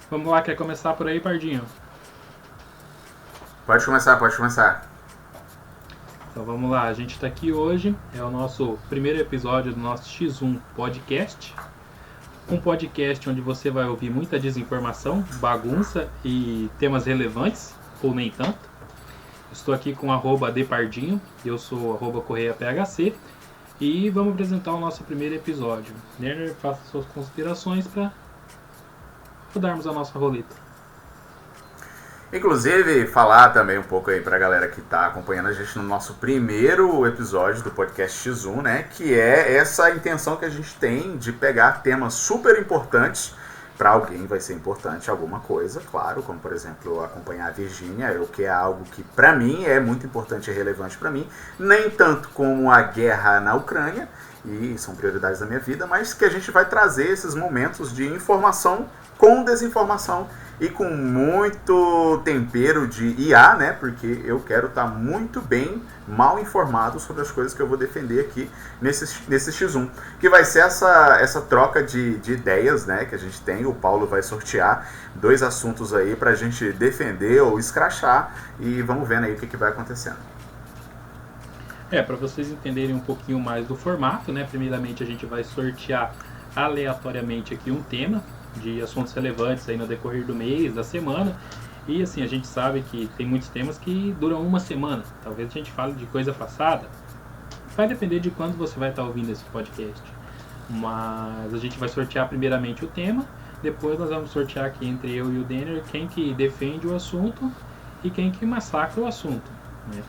Vamos lá, quer começar por aí, Pardinho? Pode começar, pode começar. Então vamos lá, a gente está aqui hoje, é o nosso primeiro episódio do nosso X1 Podcast. Um podcast onde você vai ouvir muita desinformação, bagunça e temas relevantes, ou nem tanto. Estou aqui com @depardinho, eu sou @correiaphc e vamos apresentar o nosso primeiro episódio. Lerner, faça suas considerações para rodarmos a nossa roleta. Inclusive, falar também um pouco aí pra galera que tá acompanhando a gente no nosso primeiro episódio do podcast X1, né? Que é essa intenção que a gente tem de pegar temas super importantes. Para alguém vai ser importante alguma coisa, claro, como por exemplo acompanhar a Virgínia, o que é algo que para mim é muito importante e relevante para mim, nem tanto como a guerra na Ucrânia, e são prioridades da minha vida, mas que a gente vai trazer esses momentos de informação com desinformação e com muito tempero de IA, né? Porque eu quero estar muito bem mal informado sobre as coisas que eu vou defender aqui nesse X1. Que vai ser essa troca de ideias, né? Que a gente tem. O Paulo vai sortear 2 assuntos aí pra gente defender ou escrachar. E vamos vendo aí o que vai acontecendo. Para vocês entenderem um pouquinho mais do formato, né? Primeiramente a gente vai sortear aleatoriamente aqui um tema de assuntos relevantes aí no decorrer do mês, da semana. E assim, a gente sabe que tem muitos temas que duram uma semana. Talvez a gente fale de coisa passada. Vai depender de quando você vai estar ouvindo esse podcast. Mas a gente vai sortear primeiramente o tema. Depois nós vamos sortear aqui entre eu e o Denner quem que defende o assunto e quem que massacra o assunto, né?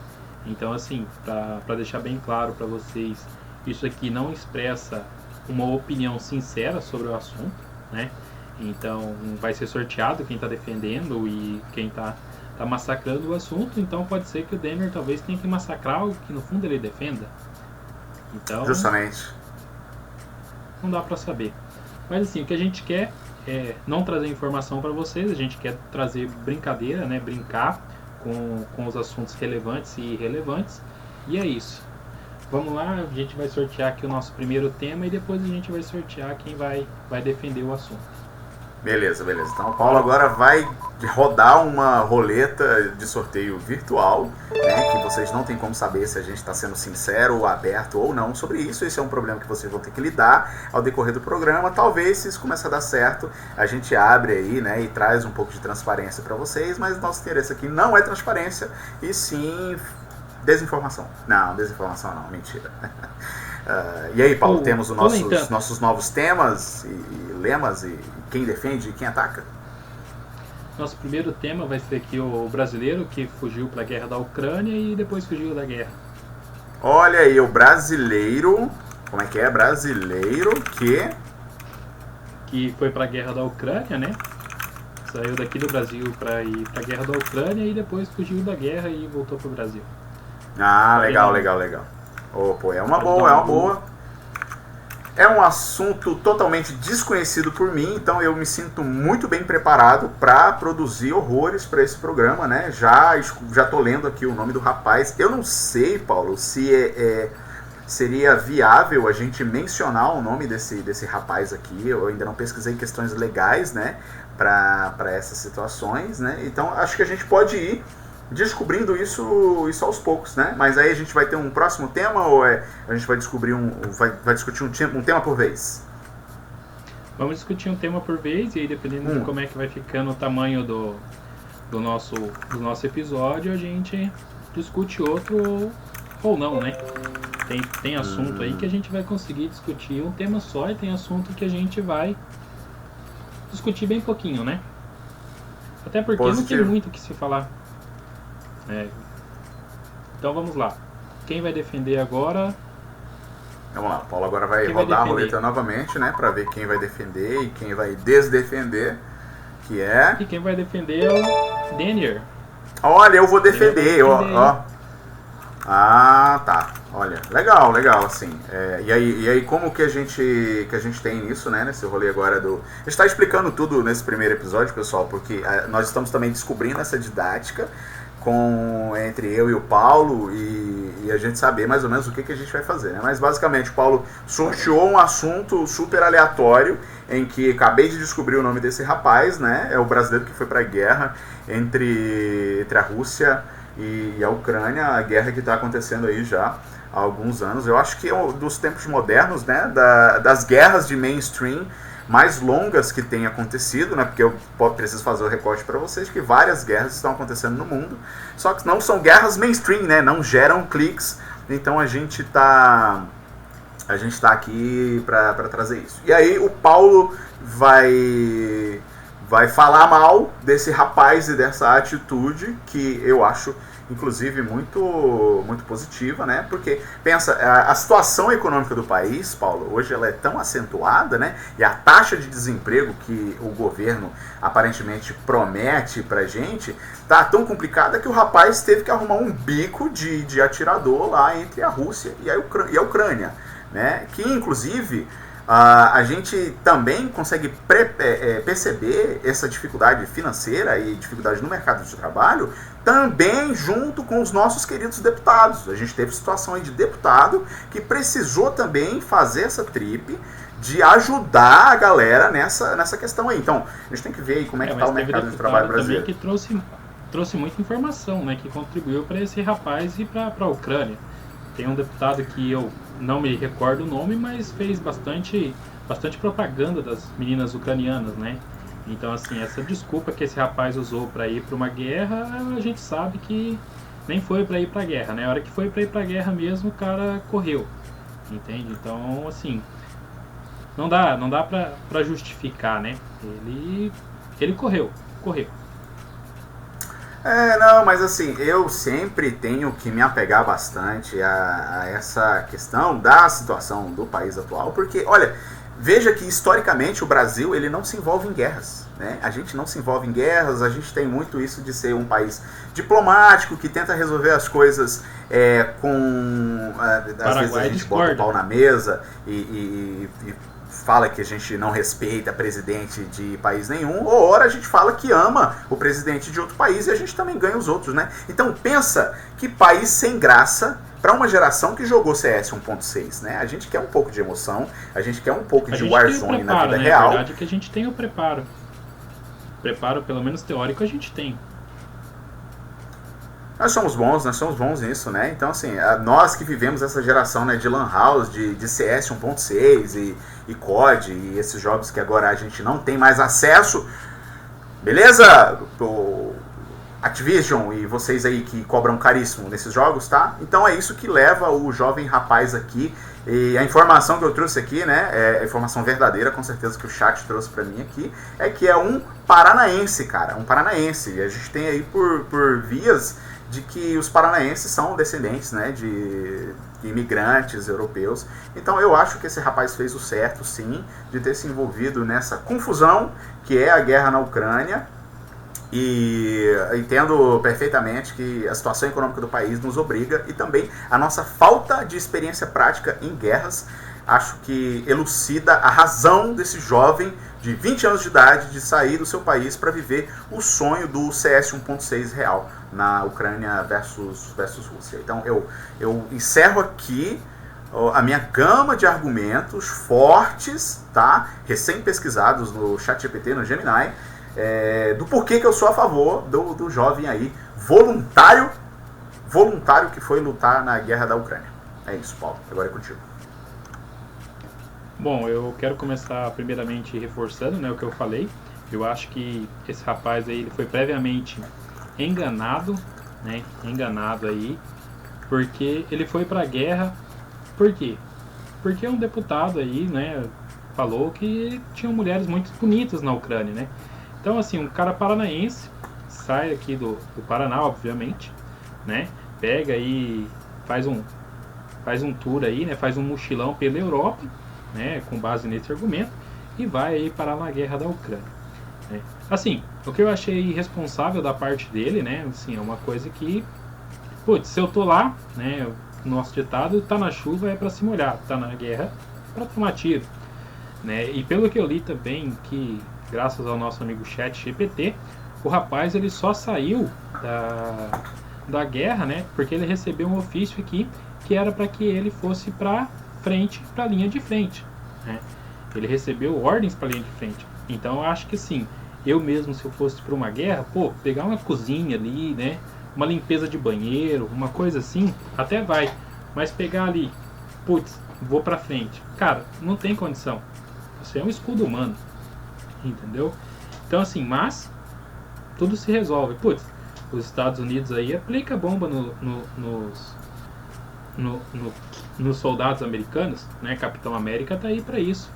Então, assim, para deixar bem claro para vocês, isso aqui não expressa uma opinião sincera sobre o assunto, né? Então, vai ser sorteado quem está defendendo e quem está massacrando o assunto. Então, pode ser que o Denner talvez tenha que massacrar algo que no fundo ele defenda. Então, Justamente. não dá para saber. Mas assim, o que a gente quer é não trazer informação para vocês, a gente quer trazer brincadeira, né? Brincar com os assuntos relevantes e irrelevantes. E é isso. Vamos lá, a gente vai sortear aqui o nosso primeiro tema e depois a gente vai sortear quem vai defender o assunto. Beleza, beleza. Então o Paulo agora vai rodar uma roleta de sorteio virtual, né, que vocês não têm como saber se a gente está sendo sincero, aberto ou não sobre isso. Esse é um problema que vocês vão ter que lidar ao decorrer do programa. Talvez, se isso começar a dar certo, a gente abre aí, né, e traz um pouco de transparência para vocês, mas nosso interesse aqui não é transparência, e sim desinformação. Não, desinformação não, mentira. E aí, Paulo, temos os nossos novos temas e lemas e quem defende e quem ataca? Nosso primeiro tema vai ser aqui o brasileiro que fugiu para a guerra da Ucrânia e depois fugiu da guerra. Olha aí, o brasileiro. Como é que é? Brasileiro que foi para a guerra da Ucrânia, né? Saiu daqui do Brasil para ir para a guerra da Ucrânia e depois fugiu da guerra e voltou para o Brasil. Ah, legal, legal, legal. Oh, pô, é uma boa, é uma boa. É um assunto totalmente desconhecido por mim, então eu me sinto muito bem preparado para produzir horrores para esse programa, né? Já tô lendo aqui o nome do rapaz. Eu não sei, Paulo, se seria viável a gente mencionar o nome desse rapaz aqui. Eu ainda não pesquisei questões legais, né? Para essas situações, né? Então acho que a gente pode ir descobrindo isso aos poucos, né? Mas aí a gente vai ter um próximo tema ou a gente vai descobrir vai discutir um tema por vez? Vamos discutir um tema por vez e aí dependendo de como é que vai ficando o tamanho do nosso episódio, a gente discute outro ou não, né? Tem assunto aí que a gente vai conseguir discutir um tema só e tem assunto que a gente vai discutir bem pouquinho, né? Até porque Positivo. Não tem muito o que se falar. Então vamos lá. Quem vai defender agora? Vamos lá, o Paulo agora vai rodar a roleta novamente, né? Pra ver quem vai defender e quem vai desdefender. E quem vai defender é o Denner. Olha, eu vou defender, ó. Ah, tá. Olha, legal, assim. E aí como que a gente tem isso, né? Nesse rolê agora do... A gente tá explicando tudo nesse primeiro episódio, pessoal, porque nós estamos também descobrindo essa didática entre eu e o Paulo e e a gente saber mais ou menos o que a gente vai fazer, né? Mas basicamente o Paulo sorteou um assunto super aleatório, em que acabei de descobrir o nome desse rapaz, né? É o brasileiro que foi para a guerra entre a Rússia e a Ucrânia, a guerra que está acontecendo aí já há alguns anos. Eu acho que é dos tempos modernos, né? Das guerras de mainstream mais longas que tem acontecido, né? Porque eu preciso fazer o recorte para vocês que várias guerras estão acontecendo no mundo, só que não são guerras mainstream, né? Não geram cliques, então a gente tá aqui para trazer isso. E aí o Paulo vai falar mal desse rapaz e dessa atitude que eu acho inclusive muito positiva, né? Porque pensa, a situação econômica do país, Paulo, hoje ela é tão acentuada, né? E a taxa de desemprego que o governo aparentemente promete pra gente tá tão complicada que o rapaz teve que arrumar um bico de atirador lá entre a Rússia e a Ucrânia, né? Que inclusive a gente também consegue perceber essa dificuldade financeira e dificuldade no mercado de trabalho também junto com os nossos queridos deputados. A gente teve situação aí de deputado que precisou também fazer essa trip de ajudar a galera nessa questão aí. Então, a gente tem que ver aí como é que está o mercado de trabalho brasileiro. Também que trouxe muita informação, né, que contribuiu para esse rapaz ir para a Ucrânia. Tem um deputado que eu não me recordo o nome, mas fez bastante propaganda das meninas ucranianas, né? Então, assim, essa desculpa que esse rapaz usou para ir para uma guerra, a gente sabe que nem foi para ir para a guerra, né? A hora que foi para ir para a guerra mesmo, o cara correu, entende? Então, assim, não dá para justificar, né? Ele correu. Não, mas assim, eu sempre tenho que me apegar bastante a essa questão da situação do país atual, porque, olha, veja que historicamente o Brasil ele não se envolve em guerras, né? A gente não se envolve em guerras, a gente tem muito isso de ser um país diplomático que tenta resolver as coisas com... às vezes a gente bota o pau na mesa e fala que a gente não respeita presidente de país nenhum, ou ora a gente fala que ama o presidente de outro país e a gente também ganha os outros, né? Então pensa que país sem graça para uma geração que jogou CS 1.6, né? A gente quer um pouco de emoção, a gente quer um pouco de Warzone na vida real. A verdade é que a gente tem o preparo. Preparo, pelo menos teórico, a gente tem. Nós somos bons nisso, né? Então, assim, nós que vivemos essa geração, né, de Lan House, de CS 1.6 e COD, e esses jogos que agora a gente não tem mais acesso, beleza? O Activision e vocês aí que cobram caríssimo nesses jogos, tá? Então é isso que leva o jovem rapaz aqui, e a informação que eu trouxe aqui, né, é informação verdadeira, com certeza que o chat trouxe pra mim aqui, é que é um paranaense, cara, um paranaense. E a gente tem aí por vias de que os paranaenses são descendentes, né, de imigrantes europeus. Então eu acho que esse rapaz fez o certo, sim, de ter se envolvido nessa confusão que é a guerra na Ucrânia. E entendo perfeitamente que a situação econômica do país nos obriga, e também a nossa falta de experiência prática em guerras, acho que elucida a razão desse jovem de 20 anos de idade de sair do seu país para viver o sonho do CS 1.6 real na Ucrânia versus Rússia. Então eu encerro aqui a minha gama de argumentos fortes, tá? Recém-pesquisados no ChatGPT, no Gemini, do porquê que eu sou a favor do jovem aí, voluntário que foi lutar na guerra da Ucrânia. É isso, Paulo. Agora é contigo. Bom, eu quero começar primeiramente reforçando, né, o que eu falei. Eu acho que esse rapaz aí ele foi previamente enganado, né? Enganado aí, porque ele foi pra guerra. Por quê? Porque um deputado aí, né, falou que tinham mulheres muito bonitas na Ucrânia, né? Então, assim, um cara paranaense sai aqui do Paraná, obviamente, né? Pega aí, faz um tour aí, né? Faz um mochilão pela Europa, né? Com base nesse argumento, e vai aí parar na guerra da Ucrânia, né? Assim, o que eu achei irresponsável da parte dele, né? Assim, é uma coisa que, putz, se eu tô lá, né? O nosso ditado, tá na chuva é pra se molhar, tá na guerra pra tomar tiro, né? E pelo que eu li também, que graças ao nosso amigo ChatGPT, o rapaz ele só saiu da guerra, né? Porque ele recebeu um ofício aqui que era para que ele fosse para frente, para a linha de frente, né? Ele recebeu ordens para a linha de frente. Então eu acho que sim, eu mesmo, se eu fosse para uma guerra, pô, pegar uma cozinha ali, né? Uma limpeza de banheiro, uma coisa assim, até vai. Mas pegar ali, putz, vou para frente. Cara, não tem condição. Você é um escudo humano, entendeu? Então assim, mas tudo se resolve. Putz, os Estados Unidos aí aplica bomba nos soldados americanos, né? Capitão América tá aí para isso.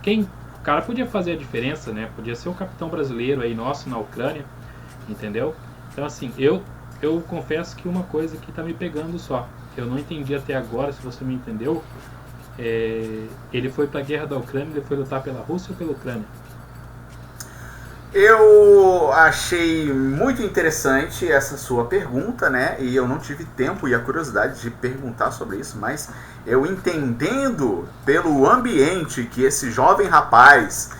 O cara podia fazer a diferença, né? Podia ser o capitão brasileiro aí nosso na Ucrânia, entendeu? Então assim, eu confesso que uma coisa que tá me pegando só, eu não entendi até agora, se você me entendeu, ele foi para a guerra da Ucrânia, ele foi lutar pela Rússia ou pela Ucrânia? Eu achei muito interessante essa sua pergunta, né? E eu não tive tempo e a curiosidade de perguntar sobre isso, mas eu entendendo pelo ambiente que esse jovem rapaz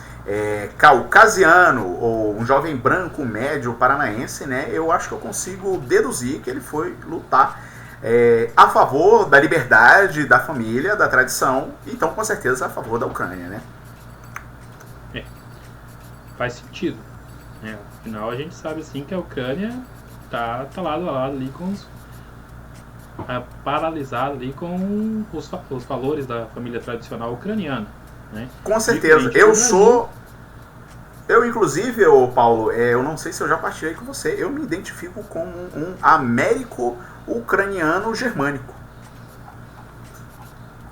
caucasiano ou um jovem branco médio paranaense, né? Eu acho que eu consigo deduzir que ele foi lutar a favor da liberdade, da família, da tradição, então com certeza a favor da Ucrânia, né? Faz sentido, né? Afinal a gente sabe assim que a Ucrânia tá lado a lado ali com paralisada ali com os valores da família tradicional ucraniana, né? Com certeza. Eu inclusive, Paulo, eu não sei se eu já partilhei com você, eu me identifico como um américo-ucraniano germânico.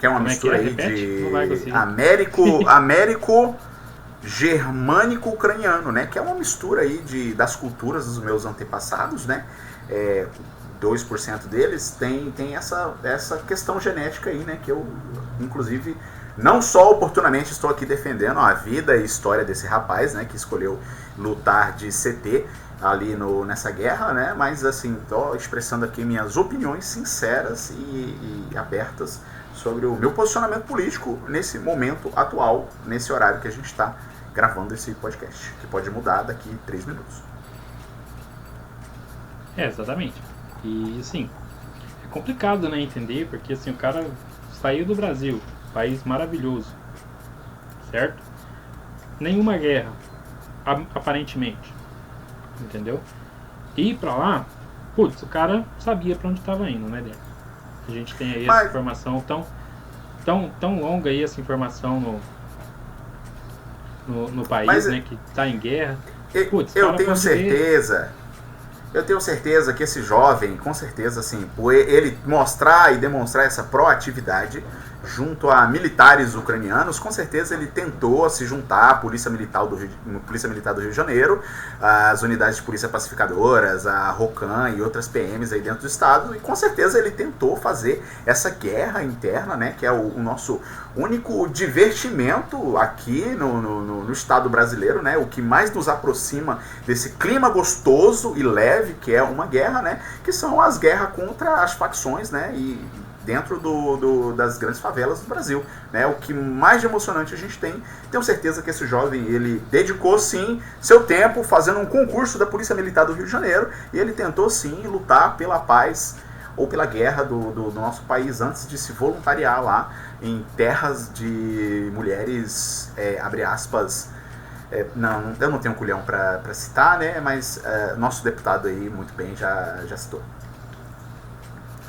Que é uma mistura aí de américo germânico-ucraniano, né? Que é uma mistura aí das culturas dos meus antepassados, né? 2% deles tem essa questão genética aí, né? Que eu, inclusive, não só oportunamente estou aqui defendendo a vida e história desse rapaz, né? Que escolheu lutar de CT ali nessa guerra, né? Mas, assim, estou expressando aqui minhas opiniões sinceras e abertas sobre o meu posicionamento político nesse momento atual, nesse horário que a gente está gravando esse podcast, que pode mudar daqui 3 minutos. Exatamente. E, assim, é complicado, né, entender, porque, assim, o cara saiu do Brasil, país maravilhoso, certo? Nenhuma guerra, aparentemente, entendeu? E ir pra lá, putz, o cara sabia pra onde estava indo, né, Débora? A gente tem aí essa informação tão longa aí, essa informação no país, né, que tá em guerra. Putz, eu tenho certeza que esse jovem, com certeza, assim, por ele mostrar e demonstrar essa proatividade junto a militares ucranianos, com certeza ele tentou se juntar à Polícia Militar do Rio de Janeiro, as unidades de polícia pacificadoras, a ROCAM e outras PMs aí dentro do estado, e com certeza ele tentou fazer essa guerra interna, né, que é o nosso único divertimento aqui no estado brasileiro, né, o que mais nos aproxima desse clima gostoso e leve que é uma guerra, né, que são as guerras contra as facções, né, e dentro das grandes favelas do Brasil, né? O que mais de emocionante a gente tem. Tenho certeza que esse jovem, ele dedicou sim seu tempo fazendo um concurso da Polícia Militar do Rio de Janeiro e ele tentou sim lutar pela paz ou pela guerra do nosso país antes de se voluntariar lá em terras de mulheres, abre aspas, não, eu não tenho um culhão para citar, né? Mas nosso deputado aí muito bem já citou.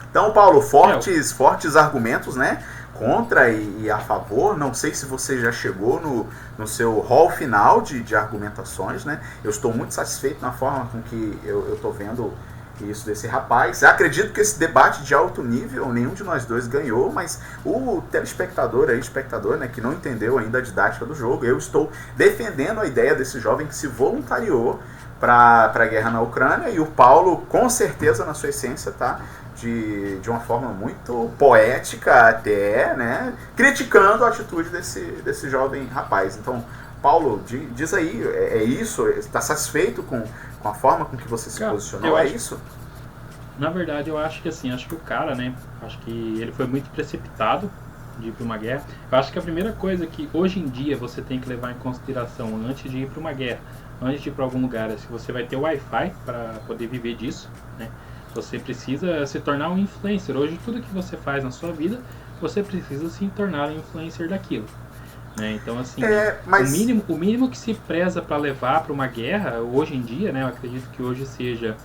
Então, Paulo, fortes argumentos, né, contra e a favor. Não sei se você já chegou no seu hall final de argumentações, né? Eu estou muito satisfeito na forma com que eu estou vendo isso desse rapaz. Eu acredito que esse debate de alto nível, nenhum de nós dois ganhou, mas o telespectador, né, que não entendeu ainda a didática do jogo, eu estou defendendo a ideia desse jovem que se voluntariou para a guerra na Ucrânia, e o Paulo, com certeza, na sua essência, tá? De uma forma muito poética até, né, criticando a atitude desse jovem rapaz. Então, Paulo, diz aí, é isso? Está satisfeito com a forma com que você se posicionou? Isso? Na verdade, eu acho que assim, acho que o cara, né, acho que ele foi muito precipitado de ir para uma guerra. Eu acho que a primeira coisa que hoje em dia você tem que levar em consideração antes de ir para uma guerra, antes de ir para algum lugar, é se você vai ter Wi-Fi para poder viver disso, né? Você precisa se tornar um influencer. Hoje, tudo que você faz na sua vida, você precisa se tornar um influencer daquilo. Né? Então, assim, mas... o mínimo que se preza para levar para uma guerra, hoje em dia, né, eu acredito que hoje seja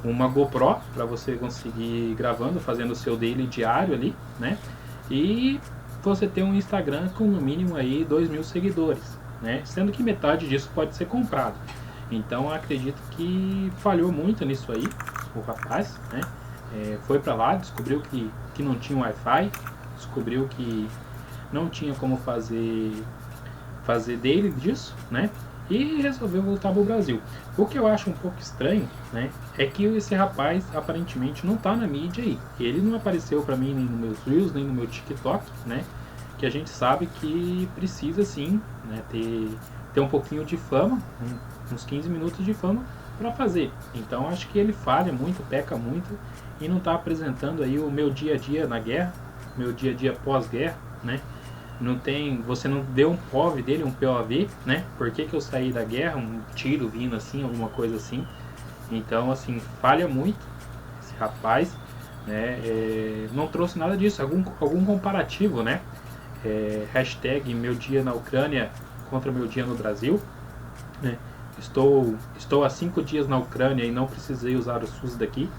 uma GoPro, para você conseguir ir gravando, fazendo o seu daily diário ali, né? E você ter um Instagram com no mínimo aí 2.000 seguidores, né? Sendo que metade disso pode ser comprado. Então, eu acredito que falhou muito nisso aí, o rapaz, né? Foi para lá, descobriu que não tinha Wi-Fi, descobriu que não tinha como fazer daily disso, né? E resolveu voltar para o Brasil. O que eu acho um pouco estranho, né, é que esse rapaz aparentemente não tá na mídia aí. Ele não apareceu para mim nem nos meus Reels, nem no meu TikTok, né? Que a gente sabe que precisa sim, né, ter um pouquinho de fama, uns 15 minutos de fama para fazer. Então acho que ele falha muito, peca muito e não está apresentando aí o meu dia a dia na guerra, meu dia a dia pós-guerra, né? Você não deu um POV dele, um POV, né? Por que eu saí da guerra, um tiro vindo assim, alguma coisa assim. Então, assim, falha muito esse rapaz, né? Não trouxe nada disso, algum comparativo, né? Hashtag meu dia na Ucrânia contra meu dia no Brasil, né? Estou há 5 dias na Ucrânia e não precisei usar o SUS daqui.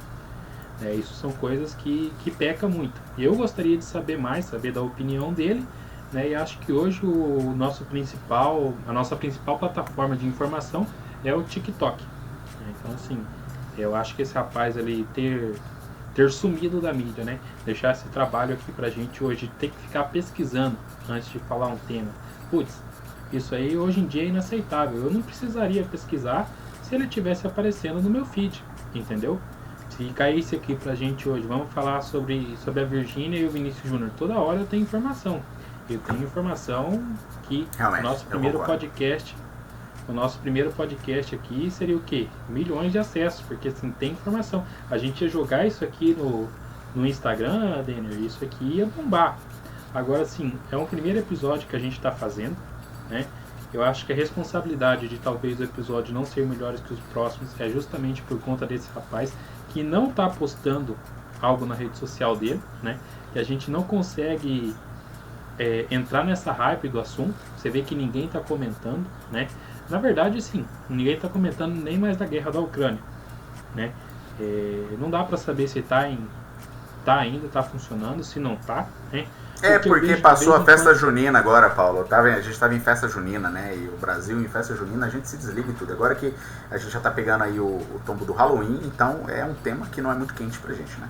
Isso são coisas que peca muito. E eu gostaria de saber mais, saber da opinião dele, né? E acho que hoje a nossa principal plataforma de informação é o TikTok. Então, assim, eu acho que esse rapaz ali ter sumido da mídia, né? Deixar esse trabalho aqui pra gente hoje, ter que ficar pesquisando antes de falar um tema. Putz, isso aí hoje em dia é inaceitável. Eu não precisaria pesquisar se ele tivesse aparecendo no meu feed, entendeu? Se caísse aqui pra gente hoje, vamos falar sobre a Virgínia e o Vinícius Júnior. Toda hora eu tenho informação. Eu tenho informação que realmente, o nosso primeiro podcast aqui seria o quê? Milhões de acessos, porque assim, tem informação. A gente ia jogar isso aqui no Instagram, Denner, isso aqui ia bombar. Agora sim, é um primeiro episódio que a gente está fazendo, né? Eu acho que a responsabilidade de talvez o episódio não ser melhores que os próximos é justamente por conta desse rapaz que não está postando algo na rede social dele, né? E a gente não consegue entrar nessa hype do assunto. Você vê que ninguém está comentando, né? Na verdade, sim, ninguém está comentando nem mais da guerra da Ucrânia, né? Não dá para saber se tá ainda, tá funcionando, se não tá, né? Porque passou a festa junina agora, Paulo. A gente estava em festa junina, né? E o Brasil em festa junina, a gente se desliga e tudo. Agora que a gente já está pegando aí o tombo do Halloween, então é um tema que não é muito quente pra gente, né?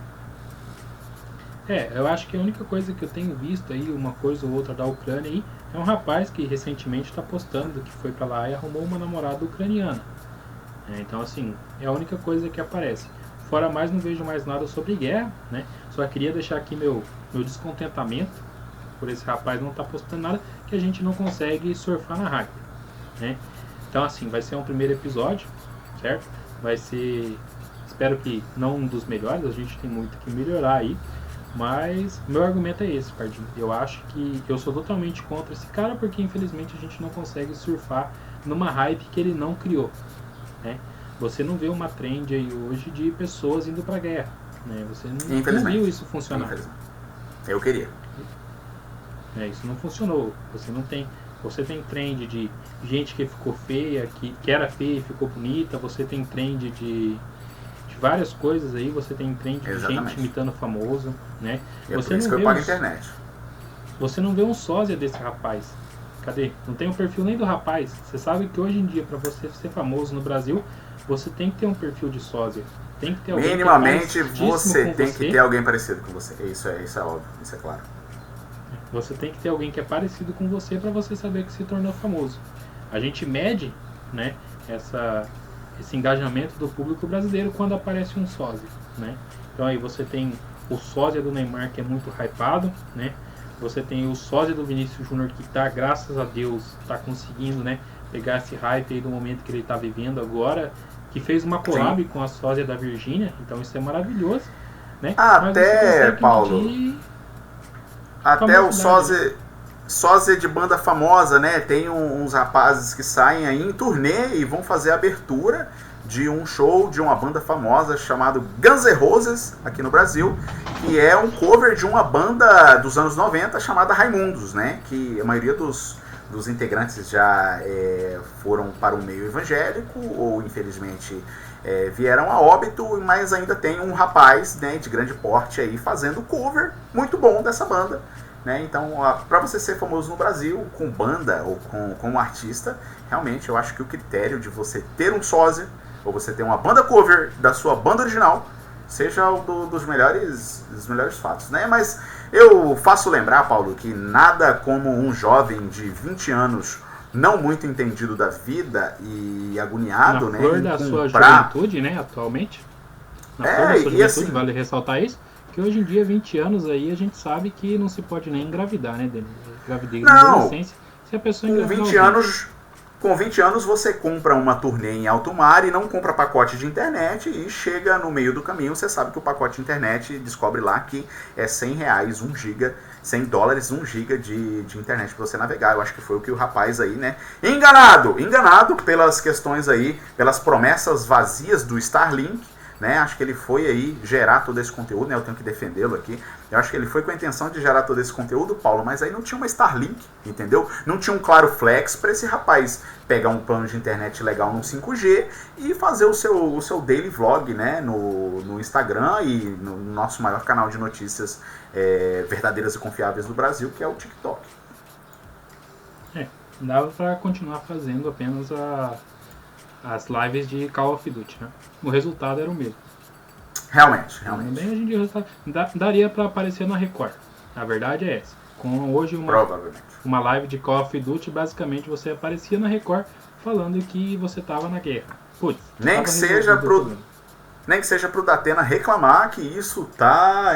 Eu acho que a única coisa que eu tenho visto aí, uma coisa ou outra da Ucrânia aí, é um rapaz que recentemente está postando que foi para lá e arrumou uma namorada ucraniana. Então, assim, é a única coisa que aparece. Fora mais, não vejo mais nada sobre guerra, né? Só queria deixar aqui meu descontentamento por esse rapaz não estar postando nada, que a gente não consegue surfar na hype, né? Então, assim, vai ser um primeiro episódio, certo? Vai ser, espero que não um dos melhores, a gente tem muito que melhorar aí. Mas meu argumento é esse, Pardinho. Eu acho que eu sou totalmente contra esse cara porque infelizmente a gente não consegue surfar numa hype que ele não criou, né? Você não vê uma trend aí hoje de pessoas indo pra guerra, né? Você não viu isso funcionar. Eu queria. Isso não funcionou. Você tem trend de gente que ficou feia, que era feia e ficou bonita. Você tem trend de várias coisas aí, você tem trend de gente imitando famoso, né? E por isso que eu pago a internet. Você não vê um sósia desse rapaz. Cadê? Não tem o perfil nem do rapaz. Você sabe que hoje em dia, para você ser famoso no Brasil, você tem que ter um perfil de sósia. Tem que ter alguém minimamente você tem que ter alguém parecido com você. Isso é óbvio, isso é claro. Você tem que ter alguém que é parecido com você para você saber que se tornou famoso. A gente mede, né, esse engajamento do público brasileiro quando aparece um sósia, né? Então aí você tem o sósia do Neymar que é muito hypado, né? Você tem o sósia do Vinícius Júnior que tá, graças a Deus, tá conseguindo, né, pegar esse hype aí do momento que ele tá vivendo agora, que fez uma collab com a sósia da Virgínia, então isso é maravilhoso, né? Até, Paulo, até o sósia... sósia de banda famosa, né? Tem uns rapazes que saem aí em turnê e vão fazer a abertura de um show de uma banda famosa chamado Guns N' Roses aqui no Brasil, que é um cover de uma banda dos anos 90 chamada Raimundos, né? Que a maioria dos integrantes já foram para o meio evangélico ou infelizmente vieram a óbito, mas ainda tem um rapaz, né, de grande porte aí fazendo cover muito bom dessa banda, né? Então, para você ser famoso no Brasil com banda ou com um artista, realmente eu acho que o critério de você ter um sósia ou você ter uma banda cover da sua banda original seja dos melhores fatos, né? Mas eu faço lembrar, Paulo, que nada como um jovem de 20 anos não muito entendido da vida e agoniado, na né? flor da sua juventude, né, atualmente. Na flor da sua juventude, assim, vale ressaltar isso, que hoje em dia, 20 anos aí, a gente sabe que não se pode nem engravidar, né, Denis? Gravidez na adolescência, se a pessoa engravidar. Com 20 anos você compra uma turnê em alto mar e não compra pacote de internet e chega no meio do caminho, você sabe que o pacote de internet descobre lá que é R$100, 1 giga, $100, 1 giga de internet para você navegar. Eu acho que foi o que o rapaz aí, né, enganado pelas questões aí, pelas promessas vazias do Starlink, né? Acho que ele foi aí gerar todo esse conteúdo, né? Eu tenho que defendê-lo aqui. Eu acho que ele foi com a intenção de gerar todo esse conteúdo, Paulo, mas aí não tinha uma Starlink, entendeu? Não tinha um Claro Flex para esse rapaz pegar um plano de internet legal no 5G e fazer o seu daily vlog, né? No Instagram e no nosso maior canal de notícias verdadeiras e confiáveis do Brasil, que é o TikTok. Dava para continuar fazendo apenas as lives de Call of Duty, né? O resultado era o mesmo. Realmente. Também a gente daria para aparecer na Record. A verdade é essa. Com hoje uma live de Call of Duty, basicamente você aparecia na Record falando que você estava na guerra. Putz, nem que seja pro Datena reclamar que isso tá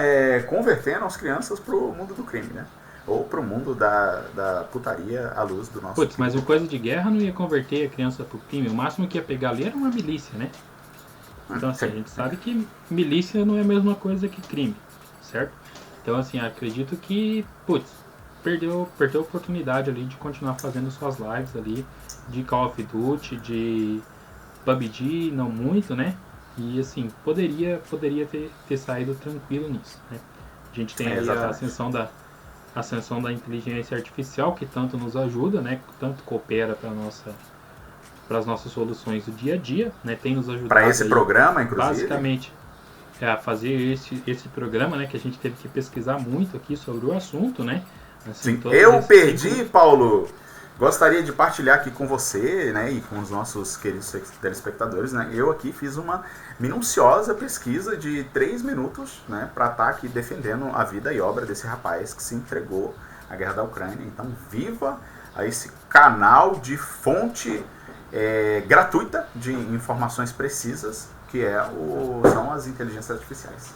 convertendo as crianças pro mundo do crime, né? Ou pro mundo da putaria à luz do nosso... Putz, mas o coisa de guerra não ia converter a criança pro crime. O máximo que ia pegar ali era uma milícia, né? Então, assim, a gente sabe que milícia não é a mesma coisa que crime, certo? Então, assim, acredito que, putz, perdeu a oportunidade ali de continuar fazendo suas lives ali de Call of Duty, de PUBG, não muito, né? E, assim, poderia ter saído tranquilo nisso, né? A gente tem aí a ascensão da inteligência artificial, que tanto nos ajuda, né? Tanto coopera para as nossas soluções do dia a dia, né? Tem nos ajudado para esse programa, inclusive, basicamente a fazer esse programa, né? Que a gente teve que pesquisar muito aqui sobre o assunto, né? Assim, eu perdi, Paulo. Gostaria de partilhar aqui com você, né, e com os nossos queridos telespectadores, né? Eu aqui fiz uma minuciosa pesquisa de 3 minutos, né, para estar aqui defendendo a vida e obra desse rapaz que se entregou à guerra da Ucrânia. Então, viva a esse canal de fonte gratuita de informações precisas, que são as inteligências artificiais.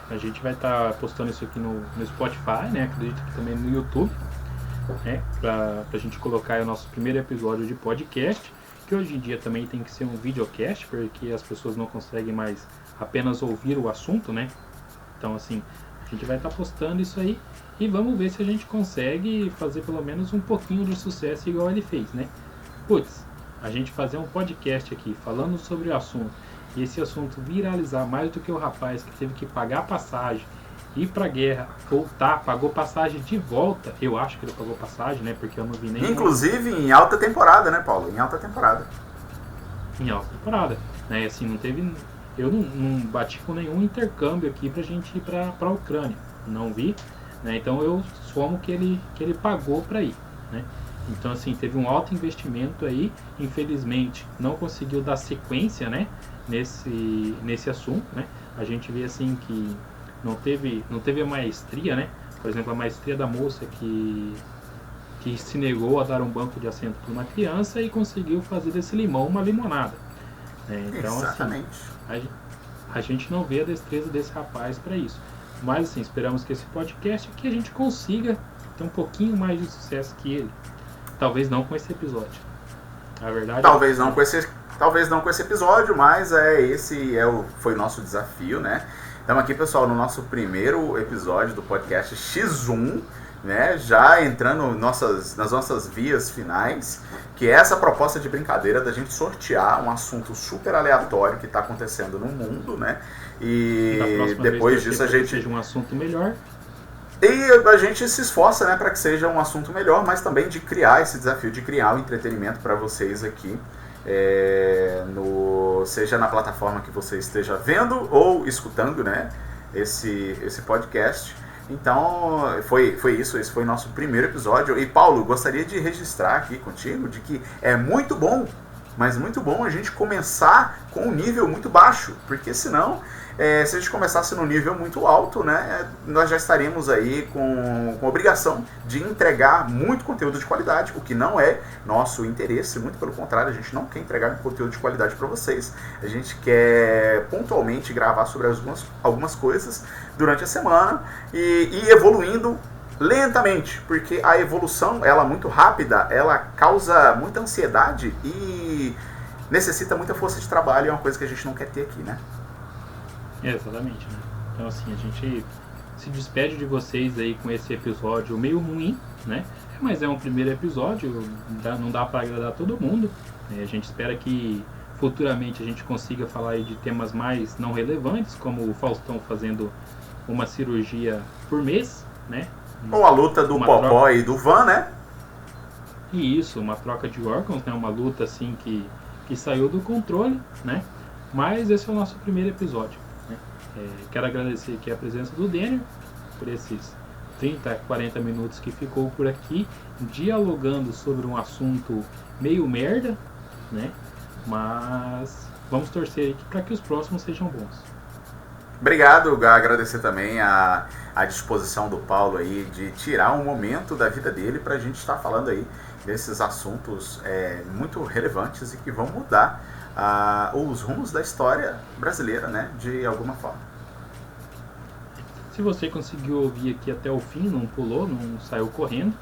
A gente vai estar postando isso aqui no Spotify, né? Acredito que também no YouTube, né? Pra gente colocar aí o nosso primeiro episódio de podcast, que hoje em dia também tem que ser um videocast, porque as pessoas não conseguem mais apenas ouvir o assunto, né? Então, assim, a gente vai estar postando isso aí e vamos ver se a gente consegue fazer pelo menos um pouquinho de sucesso igual ele fez, né? Putz, a gente fazer um podcast aqui falando sobre o assunto e esse assunto viralizar mais do que o rapaz que teve que pagar passagem, ir pra guerra, voltar, pagou passagem de volta. Eu acho que ele pagou passagem, né? Porque eu não vi nem... Inclusive em alta temporada, né, Paulo? Em alta temporada. Em alta temporada, né? Assim, não teve... Eu não bati com nenhum intercâmbio aqui pra gente ir pra Ucrânia. Não vi, né? Então eu somo que ele pagou pra ir, né? Então, assim, teve um alto investimento aí. Infelizmente, não conseguiu dar sequência, né? Nesse assunto, né? A gente vê, assim, que não teve a maestria, né? Por exemplo, a maestria da moça que se negou a dar um banco de assento para uma criança e conseguiu fazer desse limão uma limonada. Então, exatamente. Assim, a gente não vê a destreza desse rapaz para isso. Mas, assim, esperamos que esse podcast aqui a gente consiga ter um pouquinho mais de sucesso que ele. Talvez não com esse episódio. A verdade talvez não com esse episódio, mas foi o nosso desafio, né? Estamos aqui, pessoal, no nosso primeiro episódio do podcast X1, né, já entrando nas nossas vias finais, que é essa proposta de brincadeira da gente sortear um assunto super aleatório que está acontecendo no mundo, né? E depois disso a gente... seja um assunto melhor. E a gente se esforça, né, para que seja um assunto melhor, mas também de criar esse desafio, de criar o entretenimento para vocês aqui, seja na plataforma que você esteja vendo ou escutando, né, esse podcast. Então, foi isso, esse foi o nosso primeiro episódio. E Paulo, gostaria de registrar aqui contigo de que é muito bom, mas muito bom a gente começar com um nível muito baixo, porque senão, se a gente começasse num nível muito alto, né, nós já estaríamos aí com obrigação de entregar muito conteúdo de qualidade, o que não é nosso interesse, muito pelo contrário, a gente não quer entregar conteúdo de qualidade para vocês, a gente quer pontualmente gravar sobre algumas coisas durante a semana e ir evoluindo lentamente, porque a evolução, ela muito rápida, ela causa muita ansiedade e necessita muita força de trabalho, é uma coisa que a gente não quer ter aqui, né? Exatamente, né? Então assim, a gente se despede de vocês aí com esse episódio meio ruim, né? Mas é um primeiro episódio, não dá para agradar todo mundo, né? A gente espera que futuramente a gente consiga falar aí de temas mais não relevantes, como o Faustão fazendo uma cirurgia por mês, né? Ou a luta do Popó e do Van, né? E isso, uma troca de órgãos, né? Uma luta assim que saiu do controle, né? Mas esse é o nosso primeiro episódio, né? Quero agradecer aqui a presença do Denner por esses 30, 40 minutos que ficou por aqui, dialogando sobre um assunto meio merda, né? Mas vamos torcer para que os próximos sejam bons. Obrigado, agradecer também a disposição do Paulo aí de tirar um momento da vida dele para a gente estar falando aí desses assuntos muito relevantes e que vão mudar os rumos da história brasileira, né, de alguma forma. Se você conseguiu ouvir aqui até o fim, não pulou, não saiu correndo,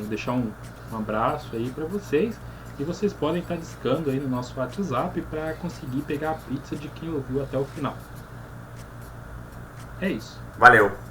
deixar um abraço aí para vocês. E vocês podem estar discando aí no nosso WhatsApp para conseguir pegar a pizza de quem ouviu até o final. É isso. Valeu!